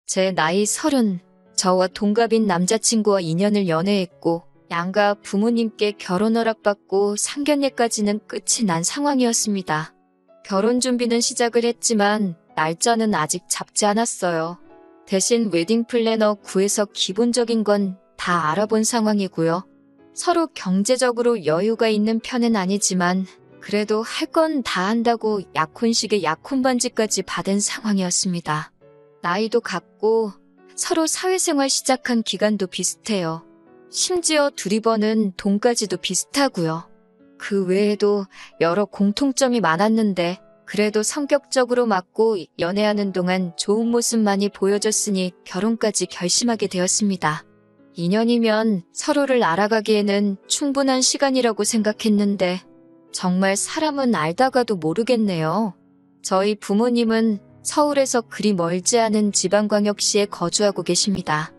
제 나이 30, 저와 동갑인 남자친구와 2년을 연애했고 양가 부모님께 결혼 허락받고 상견례까지는 끝이 난 상황이었습니다. 결혼 준비는 시작을 했지만 날짜는 아직 잡지 않았어요. 대신 웨딩 플래너 구해서 기본적인 건 다 알아본 상황이고요. 서로 경제적으로 여유가 있는 편은 아니지만 그래도 할 건 다 한다고 약혼식에 약혼 반지까지 받은 상황이었습니다. 나이도 같고 서로 사회생활 시작한 기간도 비슷해요. 심지어 둘이 버는 돈까지도 비슷하고요. 그 외에도 여러 공통점이 많았는데 그래도 성격적으로 맞고 연애하는 동안 좋은 모습만이 보여줬으니 결혼까지 결심하게 되었습니다. 2년이면 서로를 알아가기에는 충분한 시간이라고 생각했는데 정말 사람은 알다가도 모르겠네요. 저희 부모님은 서울에서 그리 멀지 않은 지방광역시에 거주하고 계십니다.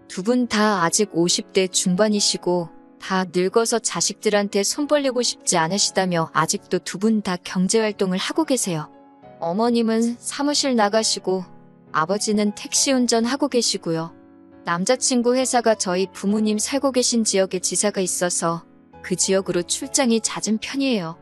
두 분 다 아직 50대 중반이시고 다 늙어서 자식들한테 손 벌리고 싶지 않으시다며 아직도 두 분 다 경제활동을 하고 계세요. 어머님은 사무실 나가시고 아버지는 택시 운전하고 계시고요. 남자친구 회사가 저희 부모님 살고 계신 지역에 지사가 있어서 그 지역으로 출장이 잦은 편이에요.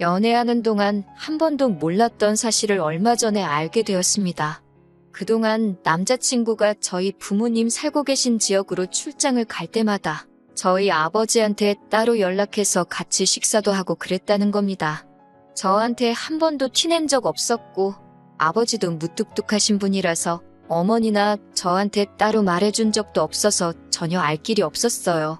연애하는 동안 한 번도 몰랐던 사실을 얼마 전에 알게 되었습니다. 그동안 남자친구가 저희 부모님 살고 계신 지역으로 출장을 갈 때마다 저희 아버지한테 따로 연락해서 같이 식사도 하고 그랬다는 겁니다. 저한테 한 번도 티낸 적 없었고 아버지도 무뚝뚝하신 분이라서 어머니나 저한테 따로 말해준 적도 없어서 전혀 알 길이 없었어요.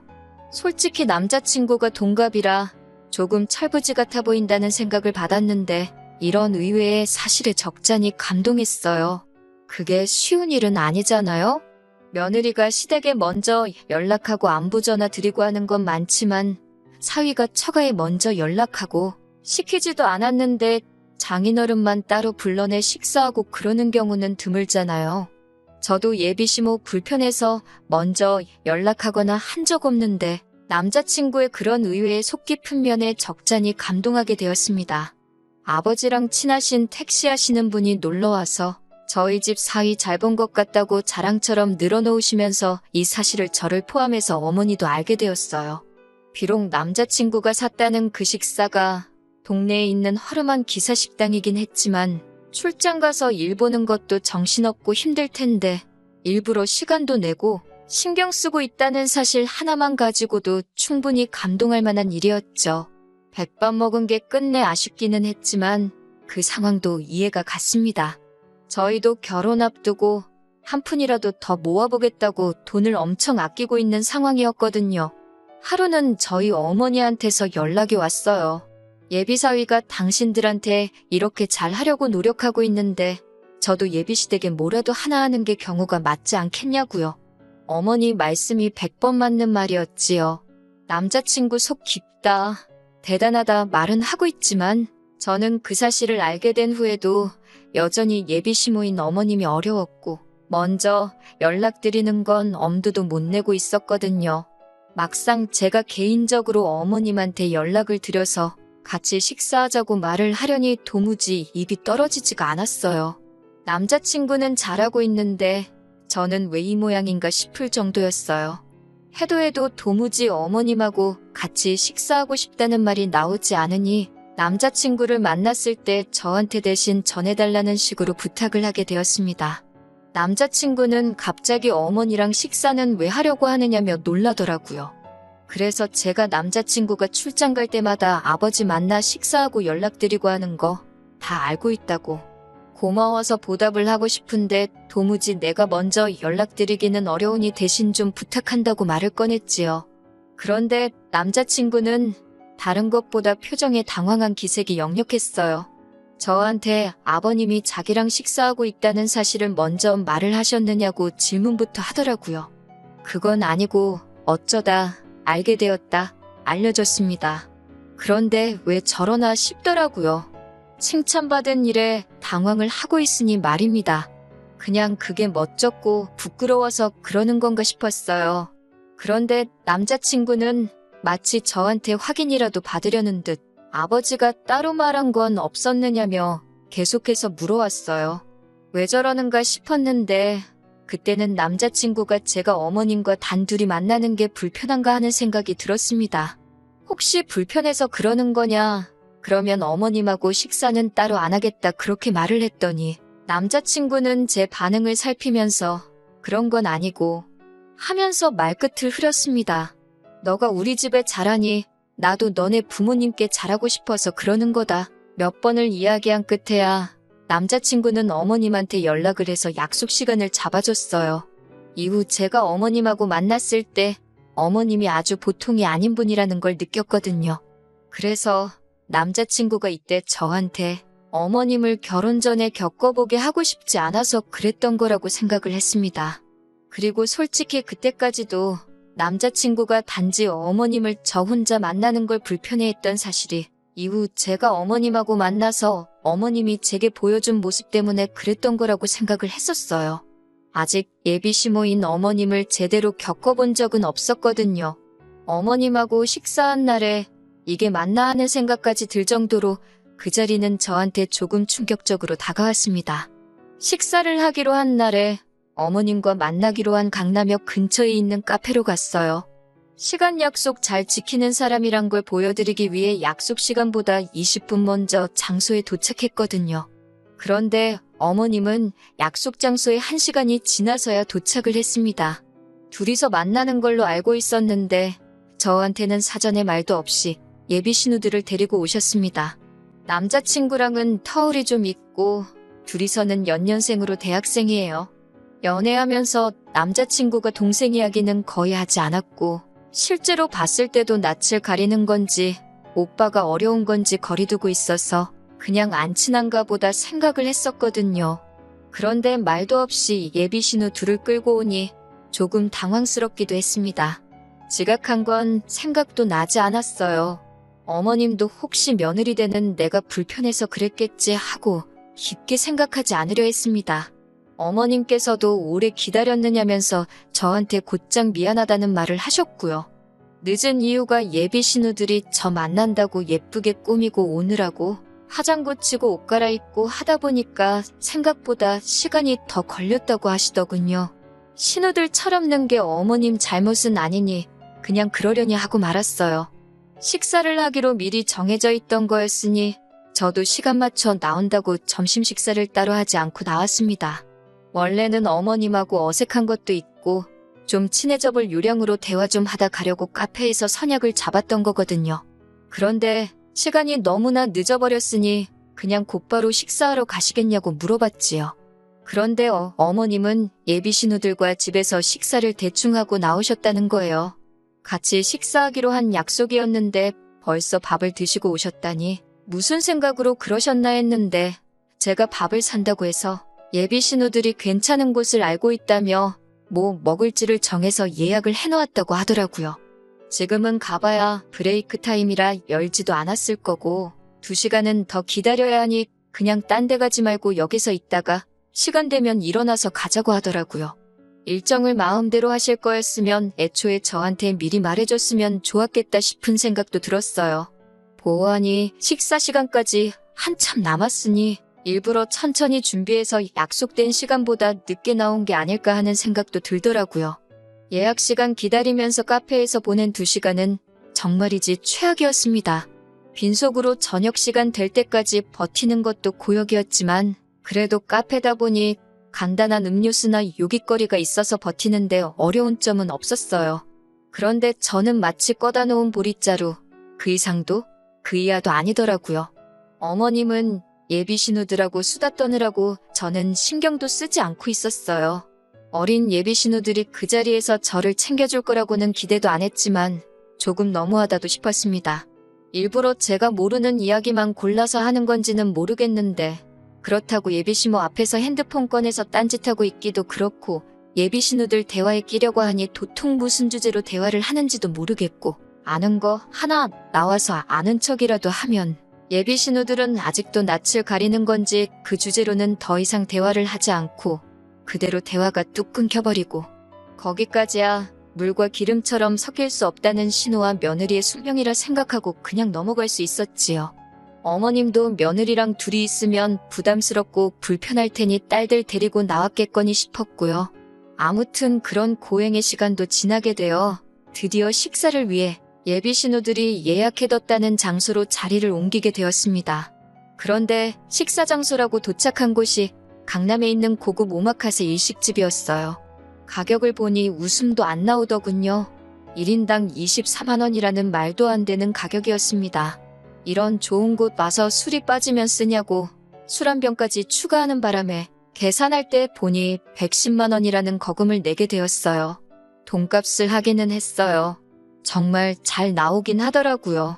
솔직히 남자친구가 동갑이라 조금 철부지 같아 보인다는 생각을 받았는데 이런 의외의 사실에 적잖이 감동했어요. 그게 쉬운 일은 아니잖아요? 며느리가 시댁에 먼저 연락하고 안부 전화 드리고 하는 건 많지만 사위가 처가에 먼저 연락하고 시키지도 않았는데 장인어른만 따로 불러내 식사하고 그러는 경우는 드물잖아요. 저도 예비시모 불편해서 먼저 연락하거나 한 적 없는데 남자친구의 그런 의외의 속 깊은 면에 적잖이 감동하게 되었습니다. 아버지랑 친하신 택시 하시는 분이 놀러와서 저희 집 사위 잘 본 것 같다고 자랑처럼 늘어놓으시면서 이 사실을 저를 포함해서 어머니도 알게 되었어요. 비록 남자친구가 샀다는 그 식사가 동네에 있는 허름한 기사식당이긴 했지만 출장 가서 일 보는 것도 정신없고 힘들 텐데 일부러 시간도 내고 신경 쓰고 있다는 사실 하나만 가지고도 충분히 감동할 만한 일이었죠. 백반 먹은 게 끝내 아쉽기는 했지만 그 상황도 이해가 갔습니다. 저희도 결혼 앞두고 한 푼이라도 더 모아보겠다고 돈을 엄청 아끼고 있는 상황이었거든요. 하루는 저희 어머니한테서 연락이 왔어요. 예비사위가 당신들한테 이렇게 잘하려고 노력하고 있는데 저도 예비시댁에 뭐라도 하나 하는 게 경우가 맞지 않겠냐고요. 어머니 말씀이 100번 맞는 말이었지요. 남자친구 속 깊다, 대단하다 말은 하고 있지만 저는 그 사실을 알게 된 후에도 여전히 예비시모인 어머님이 어려웠고 먼저 연락드리는 건 엄두도 못 내고 있었거든요. 막상 제가 개인적으로 어머님한테 연락을 드려서 같이 식사하자고 말을 하려니 도무지 입이 떨어지지가 않았어요. 남자친구는 잘하고 있는데 저는 왜 이 모양인가 싶을 정도였어요. 해도 도무지 어머님하고 같이 식사하고 싶다는 말이 나오지 않으니 남자친구를 만났을 때 저한테 대신 전해달라는 식으로 부탁을 하게 되었습니다. 남자친구는 갑자기 어머니랑 식사는 왜 하려고 하느냐며 놀라더라고요. 그래서 제가 남자친구가 출장 갈 때마다 아버지 만나 식사하고 연락드리고 하는 거 다 알고 있다고. 고마워서 보답을 하고 싶은데 도무지 내가 먼저 연락드리기는 어려우니 대신 좀 부탁한다고 말을 꺼냈지요. 그런데 남자친구는 다른 것보다 표정에 당황한 기색이 역력했어요. 저한테 아버님이 자기랑 식사하고 있다는 사실을 먼저 말을 하셨느냐고 질문부터 하더라고요. 그건 아니고 어쩌다 알게 되었다 알려줬습니다. 그런데 왜 저러나 싶더라고요. 칭찬받은 일에 당황을 하고 있으니 말입니다. 그냥 그게 멋졌고 부끄러워서 그러는 건가 싶었어요. 그런데 남자친구는 마치 저한테 확인이라도 받으려는 듯 아버지가 따로 말한 건 없었느냐며 계속해서 물어왔어요. 왜 저러는가 싶었는데 그때는 남자친구가 제가 어머님과 단둘이 만나는 게 불편한가 하는 생각이 들었습니다. 혹시 불편해서 그러는 거냐? 그러면 어머님하고 식사는 따로 안 하겠다 그렇게 말을 했더니 남자친구는 제 반응을 살피면서 그런 건 아니고 하면서 말끝을 흐렸습니다. 너가 우리 집에 잘하니 나도 너네 부모님께 잘하고 싶어서 그러는 거다. 몇 번을 이야기한 끝에야 남자친구는 어머님한테 연락을 해서 약속 시간을 잡아줬어요. 이후 제가 어머님하고 만났을 때 어머님이 아주 보통이 아닌 분이라는 걸 느꼈거든요. 그래서 남자친구가 이때 저한테 어머님을 결혼 전에 겪어보게 하고 싶지 않아서 그랬던 거라고 생각을 했습니다. 그리고 솔직히 그때까지도 남자친구가 단지 어머님을 저 혼자 만나는 걸 불편해했던 사실이 이후 제가 어머님하고 만나서 어머님이 제게 보여준 모습 때문에 그랬던 거라고 생각을 했었어요. 아직 예비 시모인 어머님을 제대로 겪어본 적은 없었거든요. 어머님하고 식사한 날에 이게 맞나 하는 생각까지 들 정도로 그 자리는 저한테 조금 충격적으로 다가왔습니다. 식사를 하기로 한 날에 어머님과 만나기로 한 강남역 근처에 있는 카페로 갔어요. 시간 약속 잘 지키는 사람이란 걸 보여드리기 위해 약속 시간보다 20분 먼저 장소에 도착했거든요. 그런데 어머님은 약속 장소에 1시간이 지나서야 도착을 했습니다. 둘이서 만나는 걸로 알고 있었는데 저한테는 사전에 말도 없이 예비 신우들을 데리고 오셨습니다. 남자친구랑은 터울이 좀 있고 둘이서는 연년생으로 대학생이에요. 연애하면서 남자친구가 동생 이야기는 거의 하지 않았고 실제로 봤을 때도 낯을 가리는 건지 오빠가 어려운 건지 거리두고 있어서 그냥 안 친한가 보다 생각을 했었거든요. 그런데 말도 없이 예비 신우 둘을 끌고 오니 조금 당황스럽기도 했습니다. 지각한 건 생각도 나지 않았어요. 어머님도 혹시 며느리 되는 내가 불편해서 그랬겠지 하고 깊게 생각하지 않으려 했습니다. 어머님께서도 오래 기다렸느냐면서 저한테 곧장 미안하다는 말을 하셨고요. 늦은 이유가 예비 신우들이 저 만난다고 예쁘게 꾸미고 오느라고 화장 고치고 옷 갈아입고 하다 보니까 생각보다 시간이 더 걸렸다고 하시더군요. 신우들 철없는 게 어머님 잘못은 아니니 그냥 그러려니 하고 말았어요. 식사를 하기로 미리 정해져 있던 거였으니 저도 시간 맞춰 나온다고 점심 식사를 따로 하지 않고 나왔습니다. 원래는 어머님하고 어색한 것도 있고 좀 친해져 볼 요량으로 대화 좀 하다 가려고 카페에서 선약을 잡았던 거거든요. 그런데 시간이 너무나 늦어버렸으니 그냥 곧바로 식사하러 가시겠냐고 물어봤지요. 그런데 어머님은 예비 신우들과 집에서 식사를 대충 하고 나오셨다는 거예요. 같이 식사하기로 한 약속이었는데 벌써 밥을 드시고 오셨다니 무슨 생각으로 그러셨나 했는데 제가 밥을 산다고 해서 예비 신우들이 괜찮은 곳을 알고 있다며 뭐 먹을지를 정해서 예약을 해놓았다고 하더라고요. 지금은 가봐야 브레이크 타임이라 열지도 않았을 거고 2시간은 더 기다려야 하니 그냥 딴 데 가지 말고 여기서 있다가 시간 되면 일어나서 가자고 하더라고요. 일정을 마음대로 하실 거였으면 애초에 저한테 미리 말해줬으면 좋았겠다 싶은 생각도 들었어요. 보아하니 식사 시간까지 한참 남았으니 일부러 천천히 준비해서 약속된 시간보다 늦게 나온 게 아닐까 하는 생각도 들더라고요. 예약 시간 기다리면서 카페에서 보낸 2시간은 정말이지 최악이었습니다. 빈속으로 저녁 시간 될 때까지 버티는 것도 고역이었지만 그래도 카페다 보니 간단한 음료수나 요깃거리가 있어서 버티는데 어려운 점은 없었어요. 그런데 저는 마치 꺼다 놓은 보릿자루, 그 이상도 그 이하도 아니더라고요. 어머님은 예비 신우들하고 수다 떠느라고 저는 신경도 쓰지 않고 있었어요. 어린 예비 신우들이 그 자리에서 저를 챙겨줄 거라고는 기대도 안 했지만 조금 너무하다도 싶었습니다. 일부러 제가 모르는 이야기만 골라서 하는 건지는 모르겠는데 그렇다고 예비 시모 앞에서 핸드폰 꺼내서 딴짓하고 있기도 그렇고 예비 신우들 대화에 끼려고 하니 도통 무슨 주제로 대화를 하는지도 모르겠고 아는 거 하나 나와서 아는 척이라도 하면 예비 신우들은 아직도 낯을 가리는 건지 그 주제로는 더 이상 대화를 하지 않고 그대로 대화가 뚝 끊겨버리고 거기까지야 물과 기름처럼 섞일 수 없다는 신우와 며느리의 숙명이라 생각하고 그냥 넘어갈 수 있었지요. 어머님도 며느리랑 둘이 있으면 부담스럽고 불편할 테니 딸들 데리고 나왔겠거니 싶었고요. 아무튼 그런 고행의 시간도 지나게 되어 드디어 식사를 위해 예비 신우들이 예약해뒀다는 장소로 자리를 옮기게 되었습니다. 그런데 식사 장소라고 도착한 곳이 강남에 있는 고급 오마카세 일식집이었어요. 가격을 보니 웃음도 안 나오더군요. 1인당 24만 원이라는 말도 안 되는 가격이었습니다. 이런 좋은 곳 와서 술이 빠지면 쓰냐고 술 한 병까지 추가하는 바람에 계산할 때 보니 110만 원이라는 거금을 내게 되었어요. 돈값을 하기는 했어요. 정말 잘 나오긴 하더라고요.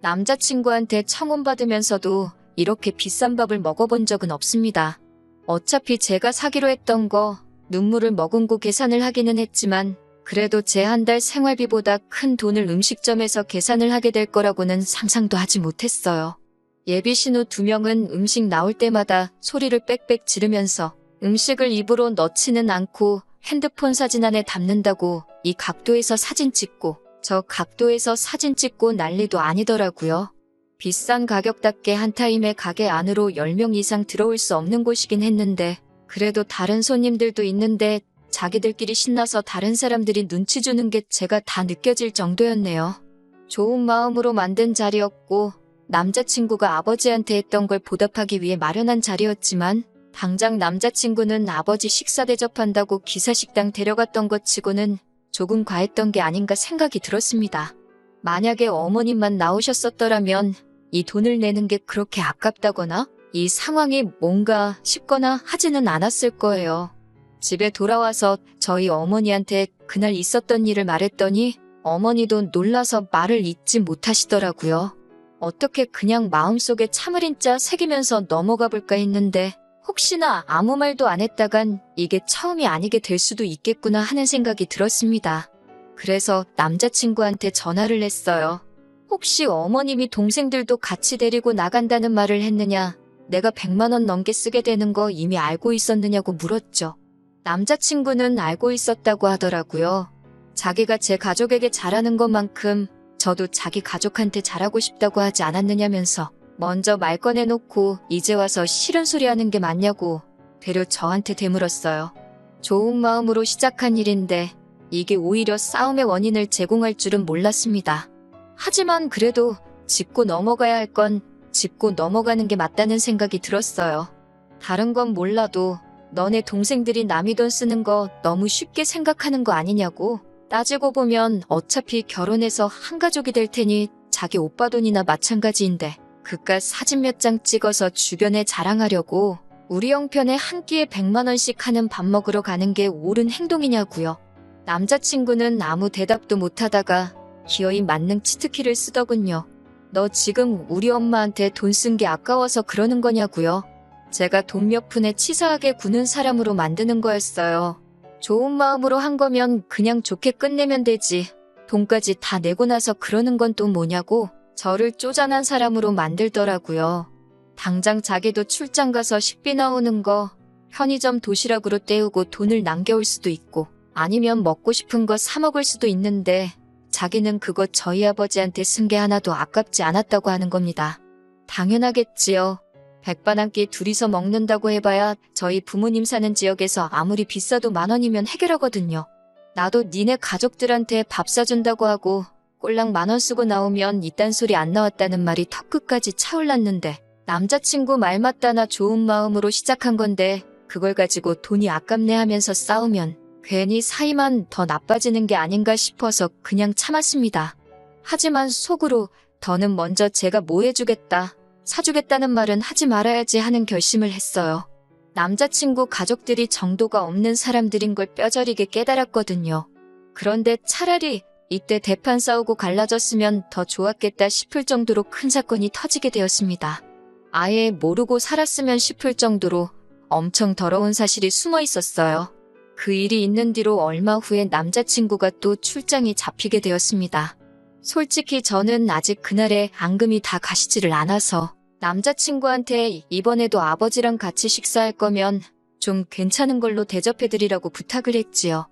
남자친구한테 청혼받으면서도 이렇게 비싼 밥을 먹어본 적은 없습니다. 어차피 제가 사기로 했던 거 눈물을 머금고 계산을 하기는 했지만 그래도 제 한 달 생활비보다 큰 돈을 음식점에서 계산을 하게 될 거라고는 상상도 하지 못했어요. 예비 신우 2명은 음식 나올 때마다 소리를 빽빽 지르면서 음식을 입으로 넣지는 않고 핸드폰 사진 안에 담는다고 이 각도에서 사진 찍고 저 각도에서 사진 찍고 난리도 아니더라고요. 비싼 가격답게 한 타임에 가게 안으로 10명 이상 들어올 수 없는 곳이긴 했는데 그래도 다른 손님들도 있는데 자기들끼리 신나서 다른 사람들이 눈치 주는 게 제가 다 느껴질 정도였네요. 좋은 마음으로 만든 자리였고 남자친구가 아버지한테 했던 걸 보답하기 위해 마련한 자리였지만 당장 남자친구는 아버지 식사 대접한다고 기사식당 데려갔던 것 치고는 조금 과했던 게 아닌가 생각이 들었습니다. 만약에 어머님만 나오셨었더라면 이 돈을 내는 게 그렇게 아깝다거나 이 상황이 뭔가 싶거나 하지는 않았을 거예요. 집에 돌아와서 저희 어머니한테 그날 있었던 일을 말했더니 어머니도 놀라서 말을 잇지 못하시더라고요. 어떻게 그냥 마음속에 참을인자 새기면서 넘어가 볼까 했는데 혹시나 아무 말도 안 했다간 이게 처음이 아니게 될 수도 있겠구나 하는 생각이 들었습니다. 그래서 남자친구한테 전화를 했어요. 혹시 어머님이 동생들도 같이 데리고 나간다는 말을 했느냐? 내가 100만 원 넘게 쓰게 되는 거 이미 알고 있었느냐고 물었죠. 남자친구는 알고 있었다고 하더라고요. 자기가 제 가족에게 잘하는 것만큼 저도 자기 가족한테 잘하고 싶다고 하지 않았느냐면서 먼저 말 꺼내놓고 이제 와서 싫은 소리 하는 게 맞냐고 되려 저한테 되물었어요. 좋은 마음으로 시작한 일인데 이게 오히려 싸움의 원인을 제공할 줄은 몰랐습니다. 하지만 그래도 짚고 넘어가야 할 건 짚고 넘어가는 게 맞다는 생각이 들었어요. 다른 건 몰라도 너네 동생들이 남의 돈 쓰는 거 너무 쉽게 생각하는 거 아니냐고. 따지고 보면 어차피 결혼해서 한 가족이 될 테니 자기 오빠 돈이나 마찬가지인데 그깟 사진 몇 장 찍어서 주변에 자랑하려고 우리 형편에 한 끼에 100만 원씩 하는 밥 먹으러 가는 게 옳은 행동이냐고요. 남자친구는 아무 대답도 못하다가 기어이 만능 치트키를 쓰더군요. 너 지금 우리 엄마한테 돈 쓴 게 아까워서 그러는 거냐고요. 제가 돈 몇 푼에 치사하게 구는 사람으로 만드는 거였어요. 좋은 마음으로 한 거면 그냥 좋게 끝내면 되지. 돈까지 다 내고 나서 그러는 건 또 뭐냐고 저를 쪼잔한 사람으로 만들더라고요. 당장 자기도 출장 가서 식비 나오는 거 편의점 도시락으로 때우고 돈을 남겨올 수도 있고 아니면 먹고 싶은 거 사 먹을 수도 있는데 자기는 그거 저희 아버지한테 쓴 게 하나도 아깝지 않았다고 하는 겁니다. 당연하겠지요. 백반 한 끼 둘이서 먹는다고 해봐야 저희 부모님 사는 지역에서 아무리 비싸도 10,000원이면 해결하거든요. 나도 니네 가족들한테 밥 사준다고 하고 꼴랑 10,000원 쓰고 나오면 이딴 소리 안 나왔다는 말이 턱끝까지 차올랐는데 남자친구 말 맞다나 좋은 마음으로 시작한 건데 그걸 가지고 돈이 아깝네 하면서 싸우면 괜히 사이만 더 나빠지는 게 아닌가 싶어서 그냥 참았습니다. 하지만 속으로 더는 먼저 제가 뭐 해주겠다, 사주겠다는 말은 하지 말아야지 하는 결심을 했어요. 남자친구 가족들이 정도가 없는 사람들인 걸 뼈저리게 깨달았거든요. 그런데 차라리 이때 대판 싸우고 갈라졌으면 더 좋았겠다 싶을 정도로 큰 사건이 터지게 되었습니다. 아예 모르고 살았으면 싶을 정도로 엄청 더러운 사실이 숨어 있었어요. 그 일이 있는 뒤로 얼마 후에 남자친구가 또 출장이 잡히게 되었습니다. 솔직히 저는 아직 그날의 앙금이 다 가시지를 않아서 남자친구한테 이번에도 아버지랑 같이 식사할 거면 좀 괜찮은 걸로 대접해드리라고 부탁을 했지요.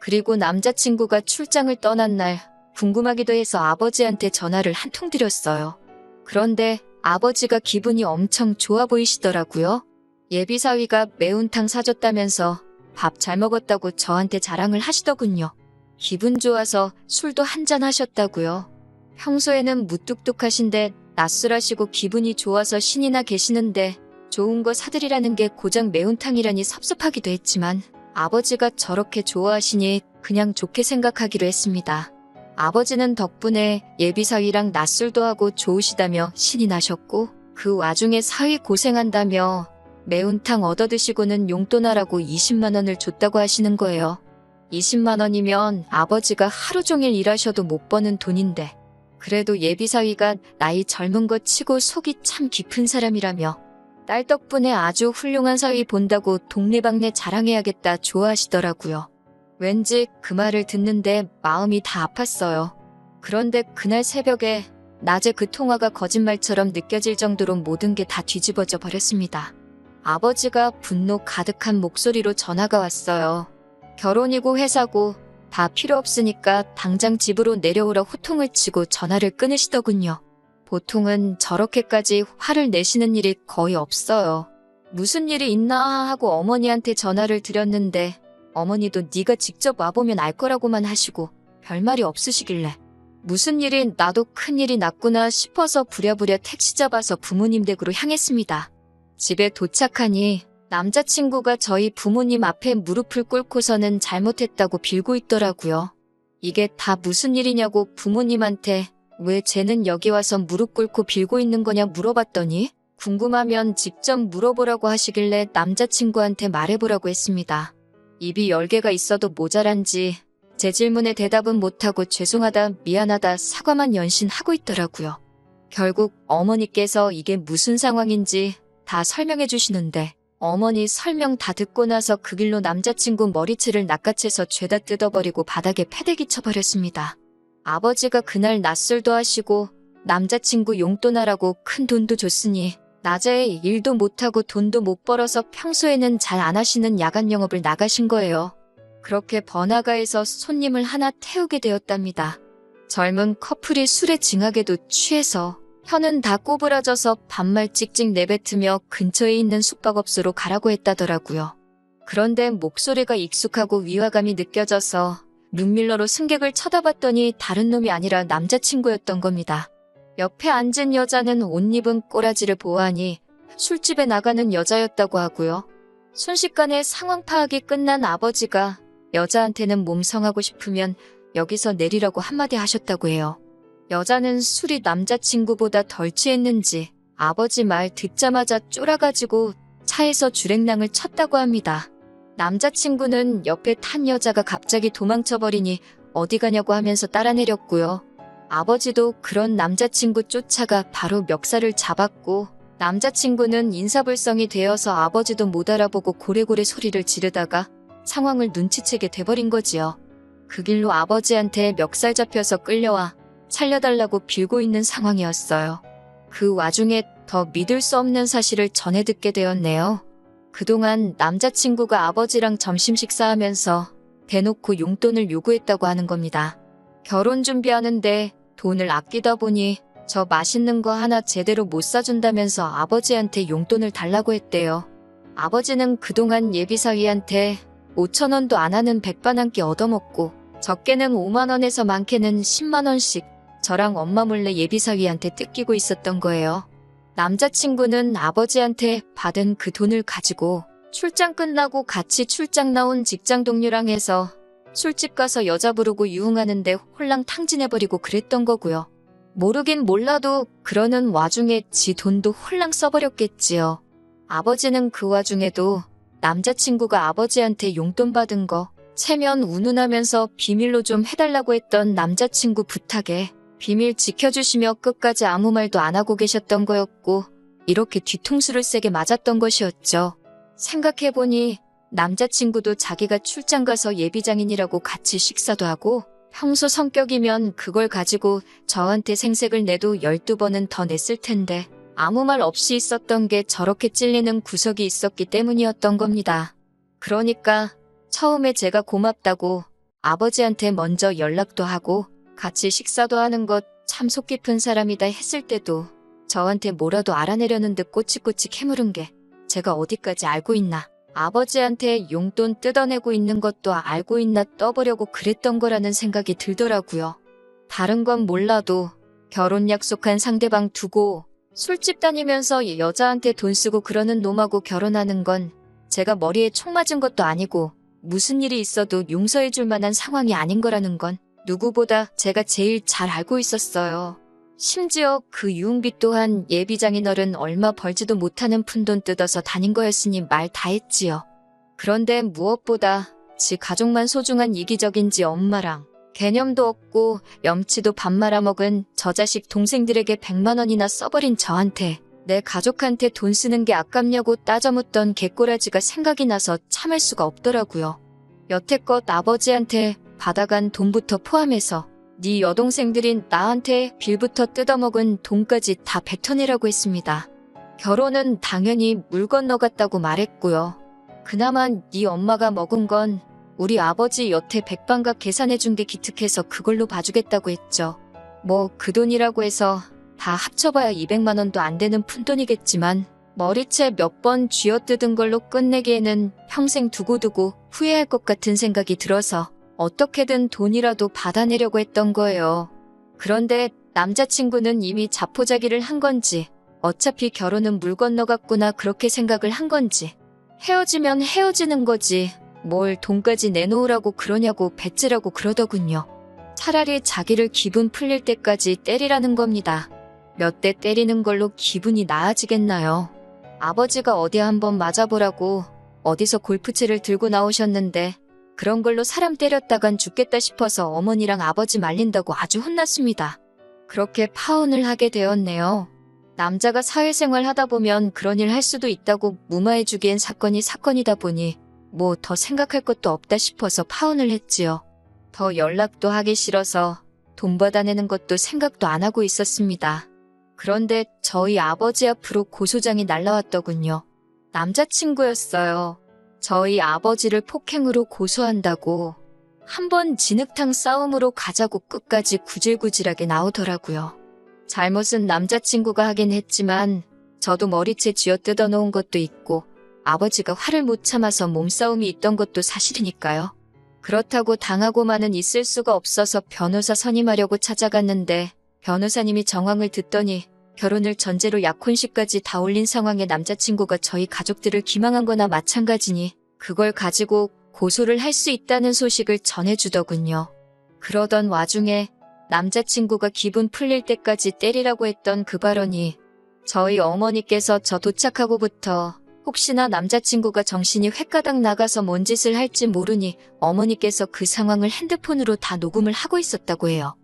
그리고 남자친구가 출장을 떠난 날 궁금하기도 해서 아버지한테 전화를 한 통 드렸어요. 그런데 아버지가 기분이 엄청 좋아 보이시더라고요. 예비사위가 매운탕 사줬다면서 밥 잘 먹었다고 저한테 자랑을 하시더군요. 기분 좋아서 술도 한잔 하셨다고요. 평소에는 무뚝뚝하신데 낮술하시고 기분이 좋아서 신이 나 계시는데 좋은 거 사드리라는 게 고작 매운탕이라니 섭섭하기도 했지만 아버지가 저렇게 좋아하시니 그냥 좋게 생각하기로 했습니다. 아버지는 덕분에 예비사위랑 낮술도 하고 좋으시다며 신이 나셨고 그 와중에 사위 고생한다며 매운탕 얻어드시고는 용돈하라고 20만 원을 줬다고 하시는 거예요. 20만 원이면 아버지가 하루 종일 일하셔도 못 버는 돈인데 그래도 예비사위가 나이 젊은 것 치고 속이 참 깊은 사람이라며 딸 덕분에 아주 훌륭한 사위 본다고 동네방네 자랑해야겠다 좋아하시더라고요. 왠지 그 말을 듣는데 마음이 다 아팠어요. 그런데 그날 새벽에 낮에 그 통화가 거짓말처럼 느껴질 정도로 모든 게 다 뒤집어져 버렸습니다. 아버지가 분노 가득한 목소리로 전화가 왔어요. 결혼이고 회사고 다 필요 없으니까 당장 집으로 내려오라 호통을 치고 전화를 끊으시더군요. 보통은 저렇게까지 화를 내시는 일이 거의 없어요. 무슨 일이 있나 하고 어머니한테 전화를 드렸는데 어머니도 네가 직접 와보면 알 거라고만 하시고 별말이 없으시길래 무슨 일이 나도 큰일이 났구나 싶어서 부랴부랴 택시 잡아서 부모님 댁으로 향했습니다. 집에 도착하니 남자친구가 저희 부모님 앞에 무릎을 꿇고서는 잘못했다고 빌고 있더라고요. 이게 다 무슨 일이냐고 부모님한테 왜 쟤는 여기 와서 무릎 꿇고 빌고 있는 거냐 물어봤더니 궁금하면 직접 물어보라고 하시길래 남자친구한테 말해보라고 했습니다. 입이 10개가 있어도 모자란지 제 질문에 대답은 못하고 죄송하다, 미안하다, 사과만 연신하고 있더라고요. 결국 어머니께서 이게 무슨 상황인지 다 설명해 주시는데 어머니 설명 다 듣고 나서 그 길로 남자친구 머리채를 낚아채서 죄다 뜯어버리고 바닥에 패대기 쳐버렸습니다. 아버지가 그날 낮술도 하시고 남자친구 용돈하라고 큰 돈도 줬으니 낮에 일도 못하고 돈도 못 벌어서 평소에는 잘 안 하시는 야간 영업을 나가신 거예요. 그렇게 번화가에서 손님을 하나 태우게 되었답니다. 젊은 커플이 술에 징하게도 취해서 혀는 다 꼬부라져서 반말 찍찍 내뱉으며 근처에 있는 숙박업소로 가라고 했다더라고요. 그런데 목소리가 익숙하고 위화감이 느껴져서 룸밀러로 승객을 쳐다봤더니 다른 놈이 아니라 남자친구였던 겁니다. 옆에 앉은 여자는 옷 입은 꼬라지를 보아하니 술집에 나가는 여자였다고 하고요. 순식간에 상황 파악이 끝난 아버지가 여자한테는 몸성하고 싶으면 여기서 내리라고 한마디 하셨다고 해요. 여자는 술이 남자친구보다 덜 취했는지 아버지 말 듣자마자 쫄아가지고 차에서 주랭랑을 쳤다고 합니다. 남자친구는 옆에 탄 여자가 갑자기 도망쳐버리니 어디 가냐고 하면서 따라 내렸고요. 아버지도 그런 남자친구 쫓아가 바로 멱살을 잡았고 남자친구는 인사불성이 되어서 아버지도 못 알아보고 고래고래 소리를 지르다가 상황을 눈치채게 돼버린 거지요. 그 길로 아버지한테 멱살 잡혀서 끌려와 살려달라고 빌고 있는 상황이었어요. 그 와중에 더 믿을 수 없는 사실을 전해 듣게 되었네요. 그동안 남자친구가 아버지랑 점심 식사하면서 대놓고 용돈을 요구했다고 하는 겁니다. 결혼 준비하는데 돈을 아끼다 보니 저 맛있는 거 하나 제대로 못 사준다면서 아버지한테 용돈을 달라고 했대요. 아버지는 그동안 예비사위한테 5천 원도 안 하는 백반 한 끼 얻어먹고 적게는 5만 원에서 많게는 10만 원씩 저랑 엄마 몰래 예비사위한테 뜯기고 있었던 거예요. 남자친구는 아버지한테 받은 그 돈을 가지고 출장 끝나고 같이 출장 나온 직장 동료랑 해서 술집 가서 여자 부르고 유흥하는데 홀랑 탕진해버리고 그랬던 거고요. 모르긴 몰라도 그러는 와중에 지 돈도 홀랑 써버렸겠지요. 아버지는 그 와중에도 남자친구가 아버지한테 용돈 받은 거 체면 운운하면서 비밀로 좀 해달라고 했던 남자친구 부탁에 비밀 지켜주시며 끝까지 아무 말도 안 하고 계셨던 거였고 이렇게 뒤통수를 세게 맞았던 것이었죠. 생각해보니 남자친구도 자기가 출장 가서 예비장인이라고 같이 식사도 하고 평소 성격이면 그걸 가지고 저한테 생색을 내도 12번은 더 냈을 텐데 아무 말 없이 있었던 게 저렇게 찔리는 구석이 있었기 때문이었던 겁니다. 그러니까 처음에 제가 고맙다고 아버지한테 먼저 연락도 하고 같이 식사도 하는 것 참 속 깊은 사람이다 했을 때도 저한테 뭐라도 알아내려는 듯 꼬치꼬치 캐물은 게 제가 어디까지 알고 있나. 아버지한테 용돈 뜯어내고 있는 것도 알고 있나 떠보려고 그랬던 거라는 생각이 들더라고요. 다른 건 몰라도 결혼 약속한 상대방 두고 술집 다니면서 여자한테 돈 쓰고 그러는 놈하고 결혼하는 건 제가 머리에 총 맞은 것도 아니고 무슨 일이 있어도 용서해 줄 만한 상황이 아닌 거라는 건 누구보다 제가 제일 잘 알고 있었어요. 심지어 그 유흥비 또한 예비장인어른 얼마 벌지도 못하는 푼돈 뜯어서 다닌 거였으니 말 다 했지요. 그런데 무엇보다 지 가족만 소중한 이기적인지 엄마랑 개념도 없고 염치도 밥 말아먹은 저 자식 동생들에게 100만 원이나 써버린 저한테 내 가족한테 돈 쓰는 게 아깝냐고 따져묻던 개꼬라지가 생각이 나서 참을 수가 없더라고요. 여태껏 아버지한테 받아간 돈부터 포함해서 네 여동생들인 나한테 빌부터 뜯어먹은 돈까지 다 뱉어내라고 했습니다. 결혼은 당연히 물 건너갔다고 말했고요. 그나마 네 엄마가 먹은 건 우리 아버지 여태 백반값 계산해준 게 기특해서 그걸로 봐주겠다고 했죠. 뭐 그 돈이라고 해서 다 합쳐봐야 200만 원도 안 되는 푼돈이겠지만 머리채 몇 번 쥐어뜯은 걸로 끝내기에는 평생 두고두고 후회할 것 같은 생각이 들어서 어떻게든 돈이라도 받아내려고 했던 거예요. 그런데 남자친구는 이미 자포자기를 한 건지 어차피 결혼은 물 건너갔구나 그렇게 생각을 한 건지 헤어지면 헤어지는 거지 뭘 돈까지 내놓으라고 그러냐고 배째라고 그러더군요. 차라리 자기를 기분 풀릴 때까지 때리라는 겁니다. 몇 대 때리는 걸로 기분이 나아지겠나요? 아버지가 어디 한번 맞아보라고 어디서 골프채를 들고 나오셨는데 그런 걸로 사람 때렸다간 죽겠다 싶어서 어머니랑 아버지 말린다고 아주 혼났습니다. 그렇게 파혼을 하게 되었네요. 남자가 사회생활 하다 보면 그런 일 할 수도 있다고 무마해주기엔 사건이 사건이다 보니 뭐 더 생각할 것도 없다 싶어서 파혼을 했지요. 더 연락도 하기 싫어서 돈 받아내는 것도 생각도 안 하고 있었습니다. 그런데 저희 아버지 앞으로 고소장이 날라왔더군요. 남자친구였어요. 저희 아버지를 폭행으로 고소한다고 한번 진흙탕 싸움으로 가자고 끝까지 구질구질하게 나오더라고요. 잘못은 남자친구가 하긴 했지만 저도 머리채 쥐어뜯어 놓은 것도 있고 아버지가 화를 못 참아서 몸싸움이 있던 것도 사실이니까요. 그렇다고 당하고만은 있을 수가 없어서 변호사 선임하려고 찾아갔는데 변호사님이 정황을 듣더니 결혼을 전제로 약혼식까지 다 올린 상황에 남자친구가 저희 가족들을 기망한 거나 마찬가지니 그걸 가지고 고소를 할 수 있다는 소식을 전해주더군요. 그러던 와중에 남자친구가 기분 풀릴 때까지 때리라고 했던 그 발언이 저희 어머니께서 저 도착하고부터 혹시나 남자친구가 정신이 횟가닥 나가서 뭔 짓을 할지 모르니 어머니께서 그 상황을 핸드폰으로 다 녹음을 하고 있었다고 해요.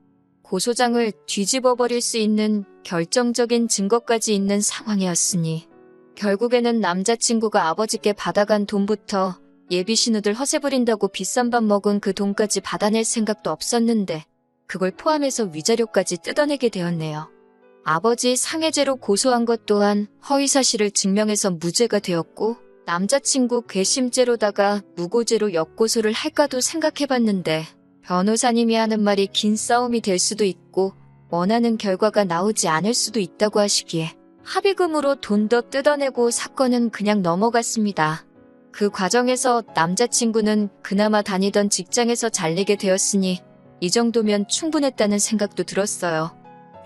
고소장을 뒤집어 버릴 수 있는 결정적인 증거까지 있는 상황이었으니 결국에는 남자친구가 아버지께 받아간 돈부터 예비 신우들 허세 부린다고 비싼 밥 먹은 그 돈까지 받아낼 생각도 없었는데 그걸 포함해서 위자료까지 뜯어내게 되었네요. 아버지 상해죄로 고소한 것 또한 허위사실을 증명해서 무죄가 되었고 남자친구 괘씸죄로다가 무고죄로 역고소를 할까도 생각해봤는데 변호사님이 하는 말이 긴 싸움이 될 수도 있고 원하는 결과가 나오지 않을 수도 있다고 하시기에 합의금으로 돈 더 뜯어내고 사건은 그냥 넘어갔습니다. 그 과정에서 남자친구는 그나마 다니던 직장에서 잘리게 되었으니 이 정도면 충분했다는 생각도 들었어요.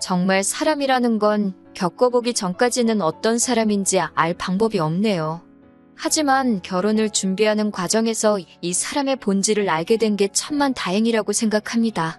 정말 사람이라는 건 겪어보기 전까지는 어떤 사람인지 알 방법이 없네요. 하지만 결혼을 준비하는 과정에서 이 사람의 본질을 알게 된 게 천만다행이라고 생각합니다.